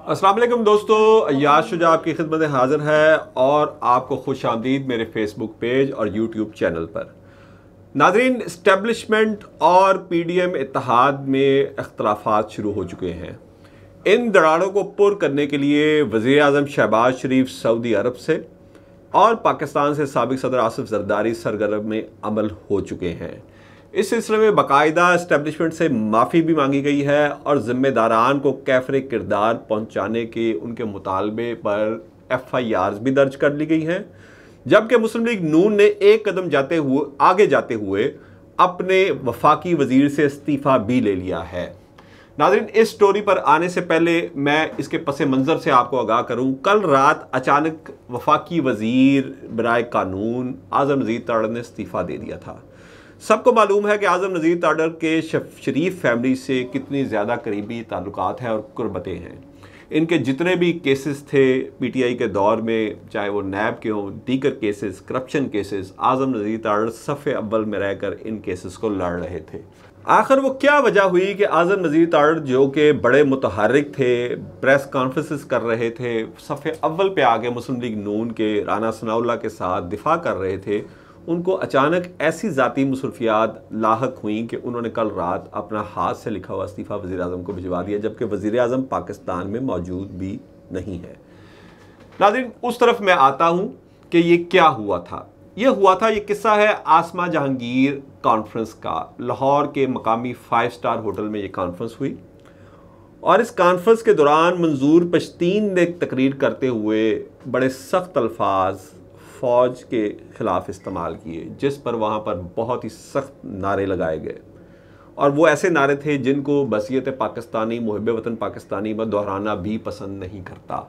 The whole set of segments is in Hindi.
अस्सलाम वालेकुम दोस्तों, अय्याज शुजा आपकी खिदमत में हाजिर है और आपको खुश आमदीद मेरे फेसबुक पेज और यूट्यूब चैनल पर। नाज़रीन, इस्टेब्लिशमेंट और पीडीएम इत्तेहाद में इख्तलाफात शुरू हो चुके हैं। इन दरारों को पुर करने के लिए वज़ीर आज़म शहबाज शरीफ सऊदी अरब से और पाकिस्तान से साबिक सदर आसिफ जरदारी सरगर्म अमल हो चुके हैं। इस सिलसिले में बाकायदा इस्टेब्लिशमेंट से माफ़ी भी मांगी गई है और ज़िम्मेदारान को कैफरे किरदार पहुँचाने के उनके मुतालबे पर FIRs भी दर्ज कर ली गई हैं। जबकि मुस्लिम लीग नून ने एक कदम आगे जाते हुए अपने वफाकी वजीर से इस्तीफ़ा भी ले लिया है। नाज़रीन, इस स्टोरी पर आने से पहले मैं इसके पस मंज़र से आपको आगाह करूं। कल रात अचानक वफाकी वजीर बराए कानून आज़म नज़ीर ताडर ने इस्तीफ़ा दे दिया था। सबको मालूम है कि आज़म नज़ीर ताडर के शरीफ फैमिली से कितनी ज़्यादा करीबी ताल्लुकात हैं और कुर्बतें हैं। इनके जितने भी केसेस थे PTI के दौर में, चाहे वो नैब के हों, दीगर केसेस, करप्शन केसेस, आज़म नज़ीर ताडर सफ़े अव्वल में रहकर इन केसेस को लड़ रहे थे। आखिर वो क्या वजह हुई कि आज़म नज़ीर ताडर जो कि बड़े मुतहर्रिक थे, प्रेस कॉन्फ्रेंसेस कर रहे थे, सफ़े अव्वल पे आके मुस्लिम लीग नून के राना सनाउल्लाह के साथ दिफा कर रहे थे, उनको अचानक ऐसी ज़ाती मुसरफियात लाहक हुई कि उन्होंने कल रात अपना हाथ से लिखा हुआ इस्तीफ़ा वज़ीर आज़म को भिजवा दिया, जबकि वज़ीर आज़म पाकिस्तान में मौजूद भी नहीं है। नाज़रीन, उस तरफ मैं आता हूँ कि ये क्या हुआ था। ये किस्सा है आसमा जहांगीर कॉन्फ्रेंस का। लाहौर के मकामी 5 स्टार होटल में ये कॉन्फ्रेंस हुई और इस कॉन्फ्रेंस के दौरान मंजूर पश्तीन ने तकरीर करते हुए बड़े सख्त अल्फाज फ़ौज के ख़िलाफ़ इस्तेमाल किए, जिस पर वहाँ पर बहुत ही सख्त नारे लगाए गए। और वो ऐसे नारे थे जिनको बसीयत पाकिस्तानी, मुहिब वतन पाकिस्तानी में दोहराना भी पसंद नहीं करता।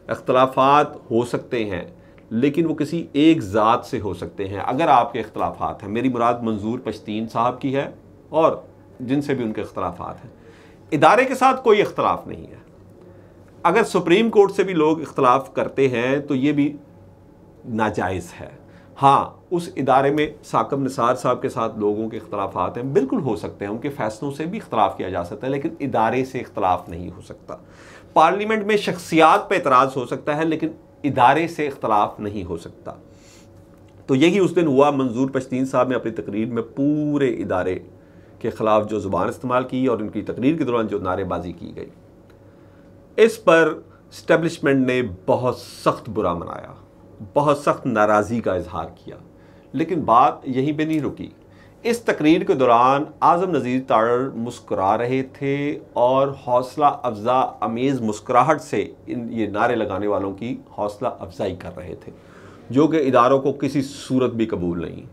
इख्तलाफात हो सकते हैं लेकिन वो किसी एक ज़ात से हो सकते हैं। अगर आपके इख्तलाफात हैं, मेरी मुराद मंजूर पश्तीन साहब की है और जिनसे भी उनके इख्तलाफात हैं, इदारे के साथ कोई इख्तलाफ नहीं है। अगर सुप्रीम कोर्ट से भी लोग इख्तलाफ करते हैं तो ये भी नाजायज़ है। हाँ, उस इदारे में साकब निसार साहब के साथ लोगों के इख्तलाफात हैं, बिल्कुल हो सकते हैं, उनके फैसलों से भी इख्तलाफ किया जा सकता है, लेकिन इदारे से इख्तलाफ नहीं हो सकता। पार्लियामेंट में शख्सियात पर एतराज़ हो सकता है लेकिन इदारे से इख्तलाफ नहीं हो सकता। तो यही उस दिन हुआ। मंजूर पश्तीन साहब ने अपनी तकरीर में पूरे इदारे के ख़िलाफ़ जो ज़ुबान इस्तेमाल की और उनकी तकरीर के दौरान जो नारेबाजी की गई, इस पर इस्टेब्लिशमेंट ने बहुत सख्त बुरा मनाया, बहुत सख्त नाराज़गी का इजहार किया। लेकिन बात यहीं पे नहीं रुकी। इस तकरीर के दौरान आज़म नज़ीर ताडर मुस्कुरा रहे थे और हौसला अफजा अमेज़ मुस्कुराहट से ये नारे लगाने वालों की हौसला अफजाई कर रहे थे, जो कि इदारों को किसी सूरत भी कबूल नहीं।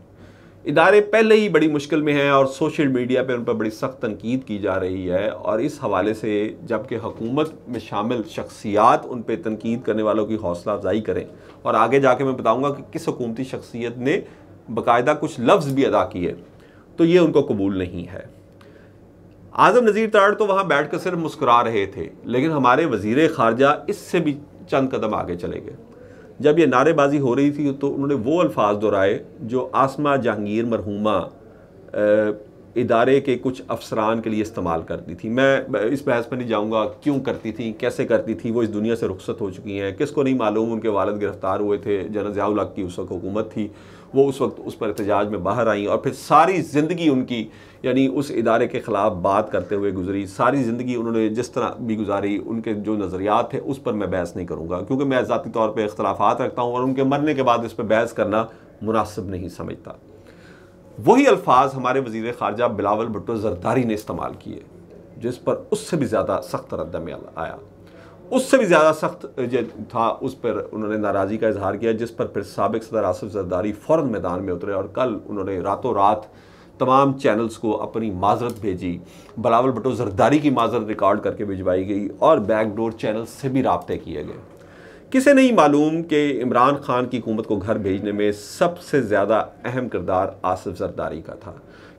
इदारे पहले ही बड़ी मुश्किल में हैं और सोशल मीडिया पर उन पर बड़ी सख्त तनकीद की जा रही है। और इस हवाले से जबकि हुकूमत में शामिल शख्सियात उन पर तनकीद करने वालों की हौसला अफजाई करें, और आगे जाके मैं बताऊँगा कि किस हुकूमती शख्सियत ने बाकायदा कुछ लफ्ज़ भी अदा किए, तो ये उनको कबूल नहीं है। आज़म नज़ीर ताडर तो वहाँ बैठ कर सिर्फ मुस्कुरा रहे थे, लेकिन हमारे वज़ीर ख़ारजा इससे भी चंद कदम आगे चले गए। जब ये नारेबाजी हो रही थी तो उन्होंने वो अल्फाज दोहराए जो आसमा जहांगीर मरहूमा इदारे के कुछ अफसरान के लिए इस्तेमाल करती थी। मैं इस बहस पर नहीं जाऊँगा, क्यों करती थी, कैसे करती थी। वो इस दुनिया से रुखसत हो चुकी हैं, किसको नहीं मालूम उनके वालिद गिरफ्तार हुए थे, जनरल ज़िया उल हक की उस वक्त हुकूमत थी, वो उस वक्त उस पर एहतजाज में बाहर आई और फिर सारी ज़िंदगी उनकी यानी उस इदारे के ख़िलाफ़ बात करते हुए गुजरी। सारी ज़िंदगी उन्होंने जिस तरह भी गुजारी, उनके जो नज़रियात थे उस पर मैं बहस नहीं करूँगा, क्योंकि मैं ज़ाती तौर पर इख्तलाफात रखता हूँ और उनके मरने के बाद इस पर बहस करना मुनासिब नहीं समझता। वही अल्फाज हमारे वज़ीर ख़ारजा बिलावल भुट्टो ज़रदारी ने इस्तेमाल किए, जिस पर उससे भी ज़्यादा सख्त रद्द आया, उससे भी ज़्यादा सख्त था। उस पर उन्होंने नाराज़गी का इजहार किया, जिस पर फिर साबिक सदर आसिफ जरदारी फ़ौरन मैदान में उतरे और कल उन्होंने रातों रात तमाम चैनल्स को अपनी माजरत भेजी। बिलावल भुट्टो ज़रदारी की माजरत रिकॉर्ड करके भिजवाई गई और बैकडोर चैनल से भी राब्ते किए गए। किसे नहीं मालूम कि इमरान खान की हुकूमत को घर भेजने में सबसे ज़्यादा अहम किरदार आसिफ जरदारी का था।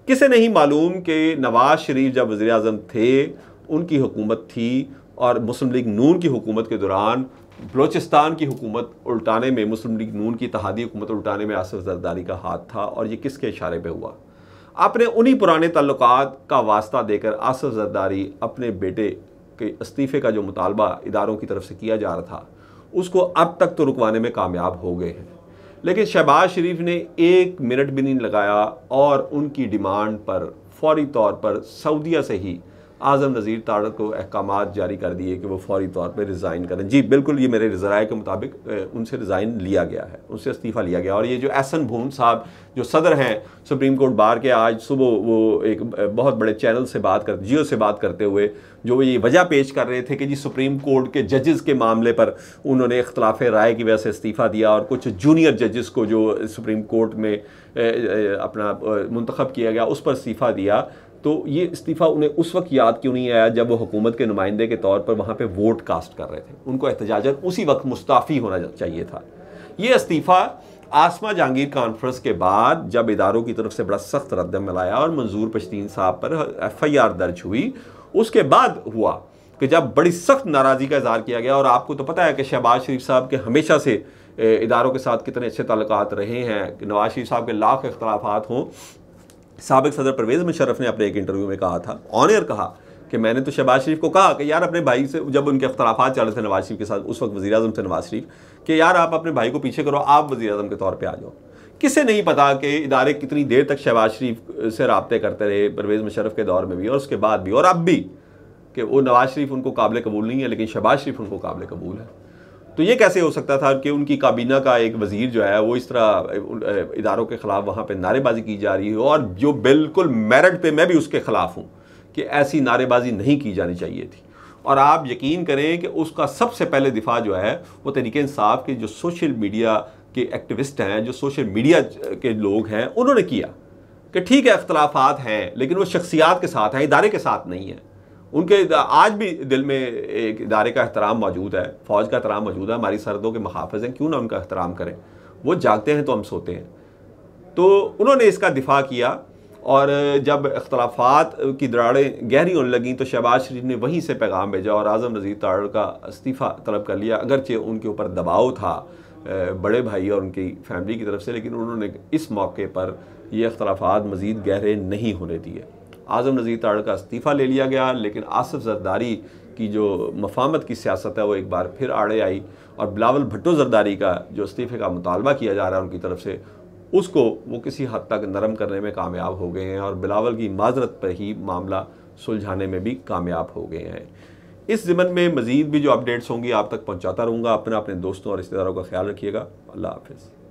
किसे नहीं मालूम कि नवाज शरीफ जब वज़ीर आज़म थे, उनकी हुकूमत थी और मुस्लिम लीग नून की हुकूमत के दौरान बलोचिस्तान की हुकूमत उल्टाने में, मुस्लिम लीग नून की इत्तेहादी हुकूमत उल्टाने में आसिफ जरदारी का हाथ था। और ये किसके इशारे पे हुआ? अपने उन्हीं पुराने ताल्लुकात का वास्ता देकर आसिफ जरदारी अपने बेटे के इस्तीफ़े का जो मुतालबा इदारों की तरफ से किया जा रहा था उसको अब तक तो रुकवाने में कामयाब हो गए हैं, लेकिन शहबाज शरीफ ने 1 मिनट भी नहीं लगाया और उनकी डिमांड पर फौरी तौर पर सऊदीया से ही आज़म नज़ीर तारड़ को अहकामात जारी कर दिए कि वो फौरी तौर पर रिज़ाइन करें। जी बिल्कुल, ये मेरे ज़राए के मुताबिक उनसे रिज़ाइन लिया गया है, उनसे इस्तीफ़ा लिया गया। और ये जो एहसन भून साहब जो सदर हैं सुप्रीम कोर्ट बार के, आज सुबह वो एक बहुत बड़े चैनल से बात कर जियो से बात करते हुए जो ये वजह पेश कर रहे थे कि जी सुप्रीम कोर्ट के जजेस के मामले पर उन्होंने इख्तलाफ राय की वजह से इस्तीफ़ा दिया और कुछ जूनियर जजेस को जो सुप्रीम कोर्ट में अपना मुंतखब किया गया उस पर इस्तीफ़ा दिया, तो ये इस्तीफ़ा उन्हें उस वक्त याद क्यों नहीं आया जब वो हुकूमत के नुमाइंदे के तौर पर वहाँ पे वोट कास्ट कर रहे थे। उनको एहतजाजन उसी वक्त मुस्ताफ़ी होना चाहिए था। ये इस्तीफ़ा आसमा जहांगीर कॉन्फ्रेंस के बाद जब इदारों की तरफ से बड़ा सख्त रद्द-ए-अमल आया और मंजूर पश्तीन साहब पर FIR दर्ज हुई, उसके बाद हुआ कि जब बड़ी सख्त नाराज़गी का इज़हार किया गया। और आपको तो पता है कि शहबाज शरीफ साहब के हमेशा से इदारों के साथ कितने अच्छे ताल्लुकात रहे हैं। नवाज शरीफ साहब के लाख इख्तलाफात हों, साबिक सदर परवेज़ मुशर्रफ ने अपने एक इंटरव्यू में कहा था, ऑन एयर कहा कि मैंने तो शहबाज शरीफ को कहा कि यार अपने भाई से, जब उनके इख्तलाफात चल रहे थे नवाज शरीफ के साथ, उस वक्त वज़ीर आज़म थे नवाज शरीफ, कि यार आप अपने भाई को पीछे करो, आप वज़ीर आज़म के तौर पर आ जाओ। किसे नहीं पता कि इदारे कितनी देर तक शहबाज शरीफ से राब्ते करते रहे परवेज़ मुशर्रफ के दौर में भी और उसके बाद भी और अब भी, कि वो नवाज शरीफ उनको काबिल कबूल नहीं है लेकिन शहबाज शरीफ उनको काबिल कबूल है। तो ये कैसे हो सकता था कि उनकी काबीना का एक वज़ीर जो है वो इस तरह इदारों के ख़िलाफ़ वहाँ पे नारेबाजी की जा रही हो, और जो बिल्कुल मेरिट पे मैं भी उसके ख़िलाफ़ हूँ कि ऐसी नारेबाजी नहीं की जानी चाहिए थी। और आप यकीन करें कि उसका सबसे पहले दिफा जो है वो तहरीक इंसाफ के जो सोशल मीडिया के एक्टिविस्ट हैं, जो सोशल मीडिया के लोग हैं, उन्होंने किया कि ठीक है इख्तलाफात हैं लेकिन वो शख्सियात के साथ हैं, इदारे के साथ नहीं है। उनके आज भी दिल में एक इदारे का एहतराम मौजूद है, फ़ौज का एहतराम मौजूद है, हमारी सरहदों के मुहाफ़िज़ हैं, क्यों ना उनका एहतराम करें। वो जागते हैं तो हम सोते हैं। तो उन्होंने इसका दिफा किया और जब इख्तलाफात की दरारें गहरी होने लगीं तो शहबाज शरीफ ने वहीं से पैगाम भेजा और आज़म नज़ीर तारड़ का इस्तीफ़ा तलब कर लिया। अगरचे उनके ऊपर दबाव था बड़े भाई और उनकी फैमिली की तरफ से, लेकिन उन्होंने इस मौके पर ये इख्तलाफात मज़ीद गहरे नहीं होने दिए। आज़म नज़ीर तारड़ का इस्तीफ़ा ले लिया गया, लेकिन आसिफ ज़रदारी की जो मफाहमत की सियासत है वो एक बार फिर आड़े आई और बिलावल भुट्टो ज़रदारी का जो इस्तीफ़े का मुतालबा किया जा रहा है उनकी तरफ से, उसको वो किसी हद तक नरम करने में कामयाब हो गए हैं और बिलावल की माजरत पर ही मामला सुलझाने में भी कामयाब हो गए हैं। इस ज़िमन में मज़ीद भी जो अपडेट्स होंगी आप तक पहुँचाता रहूँगा। अपने दोस्तों और रिश्तेदारों का ख्याल रखिएगा। अल्लाह हाफ़िज़।